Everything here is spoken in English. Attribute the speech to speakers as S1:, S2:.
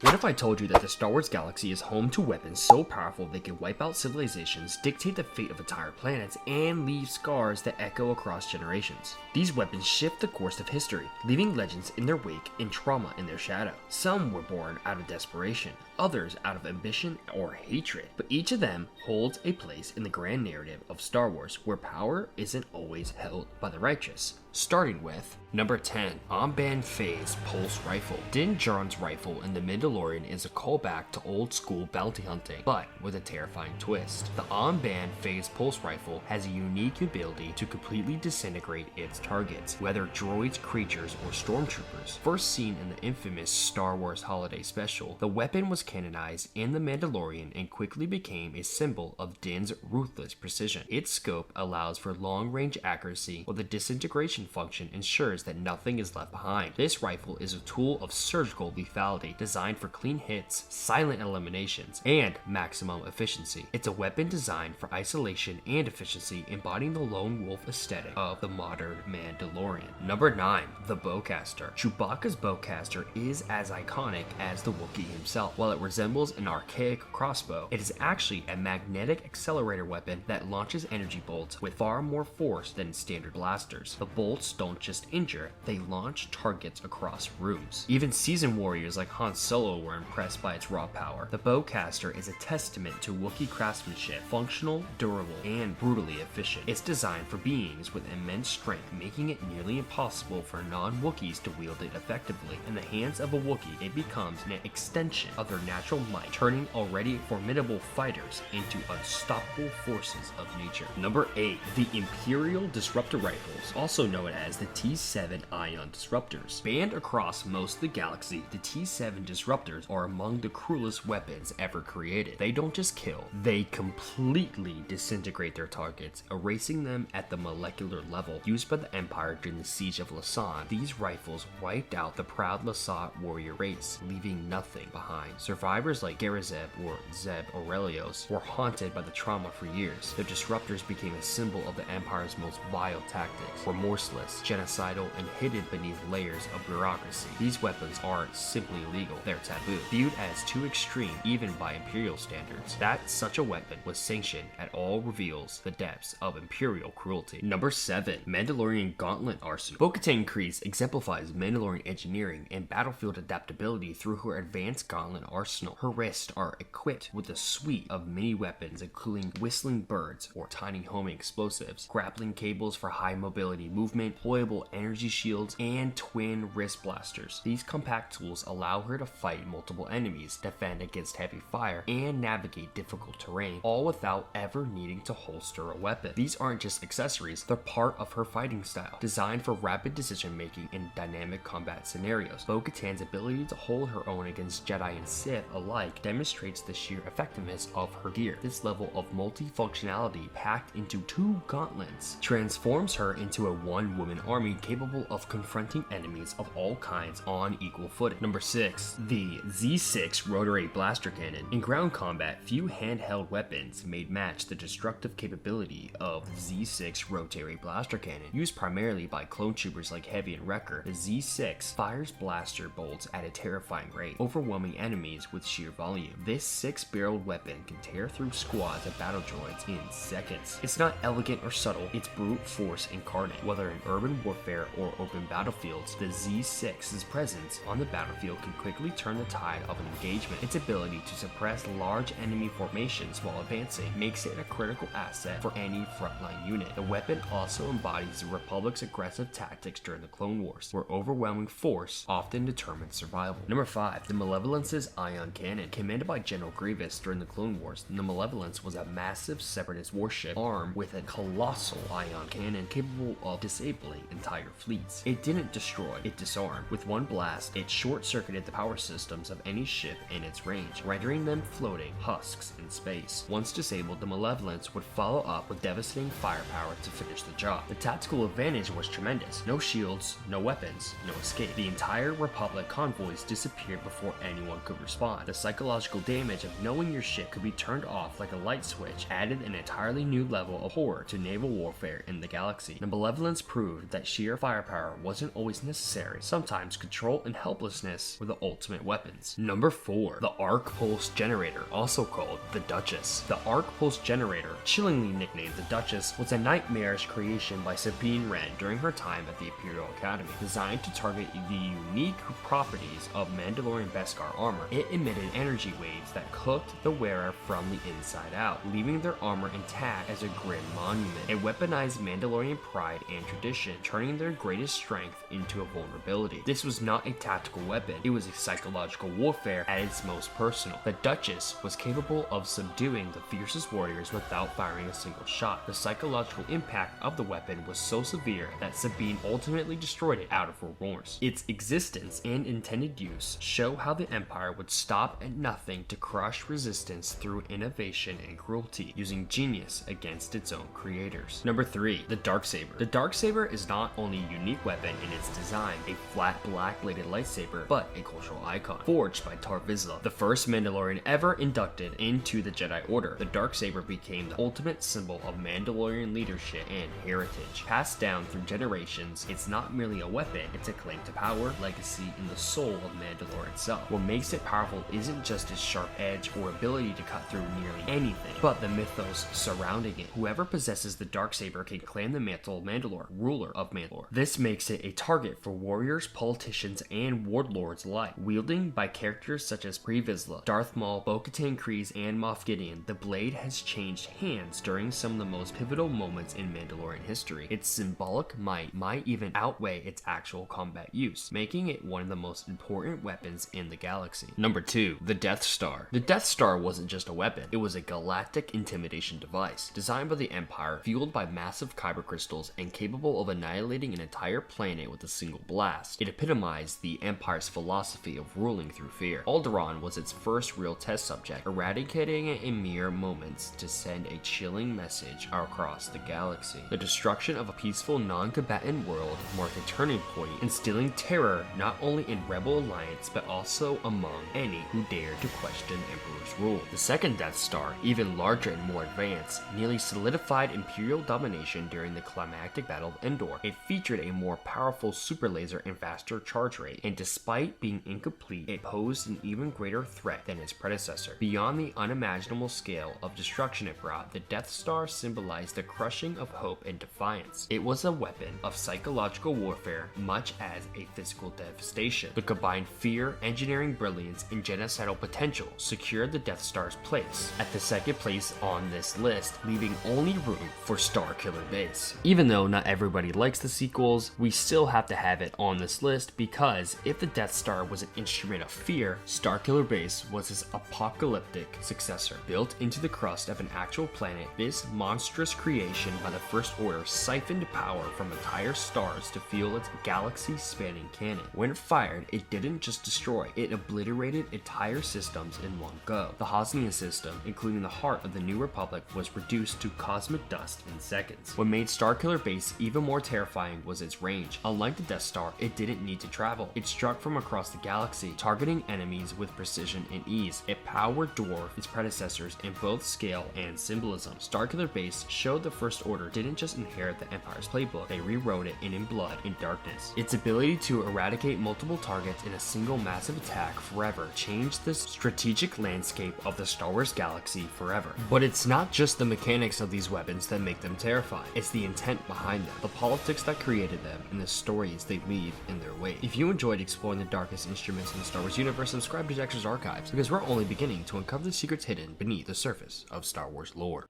S1: What if I told you that the Star Wars galaxy is home to weapons so powerful they can wipe out civilizations, dictate the fate of entire planets, and leave scars that echo across generations? These weapons shift the course of history, leaving legends in their wake and trauma in their shadow. Some were born out of desperation, others out of ambition or hatred, but each of them holds a place in the grand narrative of Star Wars where power isn't always held by the righteous. Starting with number 10, Armband Phase Pulse Rifle. Din Djarin's rifle in The Mandalorian is a callback to old school bounty hunting, but with a terrifying twist. The Armband Phase Pulse Rifle has a unique ability to completely disintegrate its targets, whether droids, creatures, or stormtroopers. First seen in the infamous Star Wars Holiday Special, the weapon was canonized in The Mandalorian and quickly became a symbol of Din's ruthless precision. Its scope allows for long-range accuracy, while the disintegration function ensures that nothing is left behind. This rifle is a tool of surgical lethality, designed for clean hits, silent eliminations, and maximum efficiency. It's a weapon designed for isolation and efficiency, embodying the lone wolf aesthetic of the modern Mandalorian. Number 9, the Bowcaster. Chewbacca's Bowcaster is as iconic as the Wookiee himself. While it resembles an archaic crossbow, it is actually a magnetic accelerator weapon that launches energy bolts with far more force than standard blasters. The bolts don't just injure, they launch targets across rooms. Even seasoned warriors like Han Solo were impressed by its raw power. The Bowcaster is a testament to Wookiee craftsmanship, functional, durable, and brutally efficient. It's designed for beings with immense strength, making it nearly impossible for non-Wookiees to wield it effectively. In the hands of a Wookiee, it becomes an extension of their natural might, turning already formidable fighters into unstoppable forces of nature. Number 8, the Imperial Disruptor rifles, also known as the T7 Ion Disruptors. Banned across most of the galaxy, the T7 Disruptors are among the cruelest weapons ever created. They don't just kill, they completely disintegrate their targets, erasing them at the molecular level. Used by the Empire during the Siege of Lasan, these rifles wiped out the proud Lasat warrior race, leaving nothing behind. Survivors like Garazeb or Zeb Aurelios were haunted by the trauma for years. The Disruptors became a symbol of the Empire's most vile tactics, remorseless, genocidal, and hidden beneath layers of bureaucracy. These weapons aren't simply illegal, they're taboo, viewed as too extreme even by Imperial standards. That such a weapon was sanctioned at all reveals the depths of Imperial cruelty. Number 7, Mandalorian Gauntlet Arsenal. Bo-Katan Kryze exemplifies Mandalorian engineering and battlefield adaptability through her advanced gauntlet arsenal. Her wrists are equipped with a suite of mini weapons including whistling birds or tiny homing explosives, grappling cables for high mobility movement, deployable energy shields, and twin wrist blasters. These compact tools allow her to fight multiple enemies, defend against heavy fire, and navigate difficult terrain, all without ever needing to holster a weapon. These aren't just accessories, they're part of her fighting style, designed for rapid decision making in dynamic combat scenarios. Bo-Katan's ability to hold her own against Jedi and Sith alike demonstrates the sheer effectiveness of her gear. This level of multifunctionality packed into 2 gauntlets transforms her into a one-woman army capable of confronting enemies of all kinds on equal footing. Number 6, the Z6 Rotary Blaster Cannon. In ground combat, few handheld weapons may match the destructive capability of the Z6 Rotary Blaster Cannon. Used primarily by clone troopers like Heavy and Wrecker, the Z6 fires blaster bolts at a terrifying rate, overwhelming enemies with sheer volume. This 6-barreled weapon can tear through squads of battle droids in seconds. It's not elegant or subtle, it's brute force incarnate. Whether in urban warfare or open battlefields, the Z6's presence on the battlefield can quickly turn the tide of an engagement. Its ability to suppress large enemy formations while advancing makes it a critical asset for any frontline unit. The weapon also embodies the Republic's aggressive tactics during the Clone Wars, where overwhelming force often determines survival. Number 5, the Malevolence Ion Cannon. Commanded by General Grievous during the Clone Wars, the Malevolence was a massive separatist warship armed with a colossal ion cannon capable of disabling entire fleets. It didn't destroy, it disarmed. With one blast, it short-circuited the power systems of any ship in its range, rendering them floating husks in space. Once disabled, the Malevolence would follow up with devastating firepower to finish the job. The tactical advantage was tremendous. No shields, no weapons, no escape. The entire Republic convoys disappeared before anyone could respond. The psychological damage of knowing your ship could be turned off like a light switch added an entirely new level of horror to naval warfare in the galaxy. The Malevolence proved proved that sheer firepower wasn't always necessary. Sometimes control and helplessness were the ultimate weapons. Number 4. The Ark Pulse Generator, also called the Duchess. The Ark Pulse Generator, chillingly nicknamed the Duchess, was a nightmarish creation by Sabine Wren during her time at the Imperial Academy. Designed to target the unique properties of Mandalorian Beskar armor, it emitted energy waves that cooked the wearer from the inside out, leaving their armor intact as a grim monument. It weaponized Mandalorian pride and tradition, turning their greatest strength into a vulnerability. This was not a tactical weapon, it was a psychological warfare at its most personal. The Duchess was capable of subduing the fiercest warriors without firing a single shot. The psychological impact of the weapon was so severe that Sabine ultimately destroyed it out of remorse. Its existence and intended use show how the Empire would stop at nothing to crush resistance through innovation and cruelty, using genius against its own creators. Number 3. The Dark Saber. The Dark Saber is not only a unique weapon in its design, a flat black-bladed lightsaber, but a cultural icon. Forged by Tar Vizsla, the first Mandalorian ever inducted into the Jedi Order, the Dark Saber became the ultimate symbol of Mandalorian leadership and heritage. Passed down through generations, it's not merely a weapon, it's a claim to power, legacy, and the soul of Mandalore itself. What makes it powerful isn't just its sharp edge or ability to cut through nearly anything, but the mythos surrounding it. Whoever possesses the Dark Saber can claim the mantle of Mandalore, ruler of Mandalore. This makes it a target for warriors, politicians, and warlords alike. Wielding by characters such as Pre Vizsla, Darth Maul, Bo-Katan Kryze, and Moff Gideon, the blade has changed hands during some of the most pivotal moments in Mandalorian history. Its symbolic might even outweigh its actual combat use, making it one of the most important weapons in the galaxy. Number 2. The Death Star. The Death Star wasn't just a weapon, it was a galactic intimidation device, designed by the Empire, fueled by massive kyber crystals, and capable of annihilating an entire planet with a single blast. It epitomized the Empire's philosophy of ruling through fear. Alderaan was its first real test subject, eradicating it in mere moments to send a chilling message across the galaxy. The destruction of a peaceful, non-combatant world marked a turning point, instilling terror not only in Rebel Alliance but also among any who dared to question Emperor's rule. The second Death Star, even larger and more advanced, nearly solidified Imperial domination during the climactic Battle of Endor. It featured a more powerful super laser and faster charge rate, and despite being incomplete, it posed an even greater threat than its predecessor. Beyond the unimaginable scale of destruction it brought, the Death Star symbolized the crushing of hope and defiance. It was a weapon of psychological warfare much as a physical devastation. The combined fear, engineering brilliance, and genocidal potential secured the Death Star's place at the second place on this list, leaving only room for Starkiller Base. Even though not everybody likes the sequels, we still have to have it on this list because if the Death Star was an instrument of fear, Starkiller Base was his apocalyptic successor. Built into the crust of an actual planet, this monstrous creation by the First Order siphoned power from entire stars to fuel its galaxy-spanning cannon. When fired, it didn't just destroy, it obliterated entire systems in one go. The Hosnian system, including the heart of the New Republic, was reduced to cosmic dust in seconds. What made Starkiller Base even more terrifying was its range. Unlike the Death Star, it didn't need to travel. It struck from across the galaxy, targeting enemies with precision and ease. It powered dwarfed its predecessors in both scale and symbolism. Starkiller Base showed the First Order didn't just inherit the Empire's playbook, they rewrote it in blood and darkness. Its ability to eradicate multiple targets in a single massive attack forever changed the strategic landscape of the Star Wars galaxy forever. But it's not just the mechanics of these weapons that make them terrifying, it's the intent behind them, the politics that created them, and the stories they leave in their wake. If you enjoyed exploring the darkest instruments in the Star Wars universe, subscribe to Dexter's Archives, because we're only beginning to uncover the secrets hidden beneath the surface of Star Wars lore.